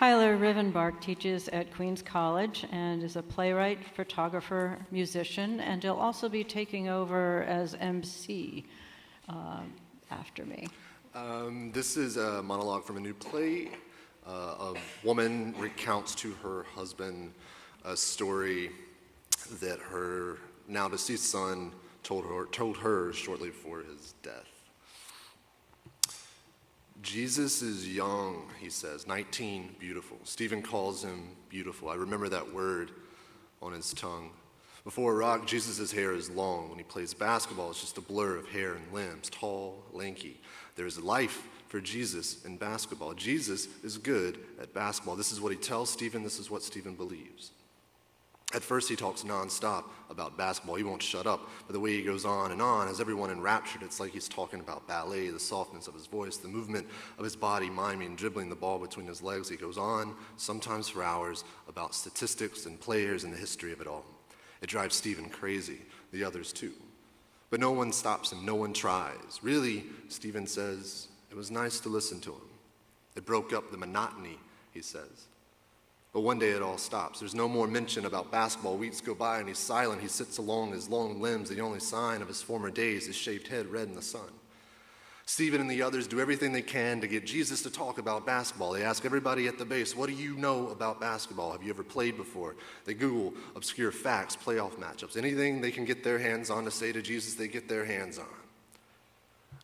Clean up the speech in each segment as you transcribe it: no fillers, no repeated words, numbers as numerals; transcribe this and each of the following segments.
Tyler Rivenbark teaches at Queens College and is a playwright, photographer, musician, and he'll also be taking over as MC after me. This is a monologue from a new play. A woman recounts to her husband a story that her now deceased son told her shortly before his death. Jesus is young, he says, 19, beautiful. Stephen calls him beautiful. I remember that word on his tongue. Before a rock, Jesus' hair is long. When he plays basketball, it's just a blur of hair and limbs, tall, lanky. There's life for Jesus in basketball. Jesus is good at basketball. This is what he tells Stephen. This is what Stephen believes. At first, he talks nonstop about basketball. He won't shut up. But the way he goes on has everyone enraptured. It's like he's talking about ballet, the softness of his voice, the movement of his body, miming, dribbling the ball between his legs. He goes on, sometimes for hours, about statistics and players and the history of it all. It drives Stephen crazy, the others too. But no one stops him, no one tries. Really, Stephen says, it was nice to listen to him. It broke up the monotony, he says. But one day it all stops. There's no more mention about basketball. Weeks go by and he's silent. He sits along his long limbs, the only sign of his former days, his shaved head red in the sun. Stephen and the others do everything they can to get Jesus to talk about basketball. They ask everybody at the base, what do you know about basketball? Have you ever played before? They Google obscure facts, playoff matchups, anything they can get their hands on to say to Jesus, they get their hands on.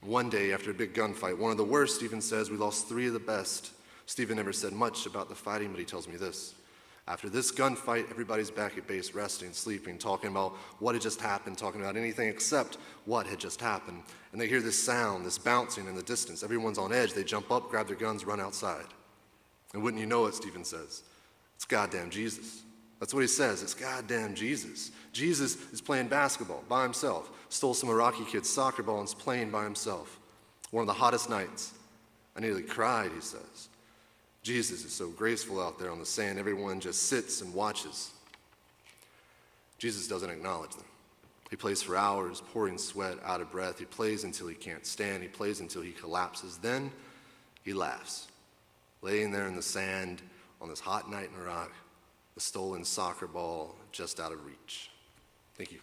One day, after a big gunfight, one of the worst, Stephen says, we lost 3 of the best. Stephen never said much about the fighting, but he tells me this. After this gunfight, everybody's back at base resting, sleeping, talking about what had just happened, talking about anything except what had just happened. And they hear this sound, this bouncing in the distance. Everyone's on edge. They jump up, grab their guns, run outside. And wouldn't you know it, Stephen says, it's goddamn Jesus. That's what he says. It's goddamn Jesus. Jesus is playing basketball by himself. Stole some Iraqi kid's soccer ball and is playing by himself. One of the hottest nights. I nearly cried, he says. Jesus is so graceful out there on the sand. Everyone just sits and watches. Jesus doesn't acknowledge them. He plays for hours, pouring sweat, out of breath. He plays until he can't stand. He plays until he collapses. Then he laughs, laying there in the sand on this hot night in Iraq, the stolen soccer ball just out of reach. Thank you.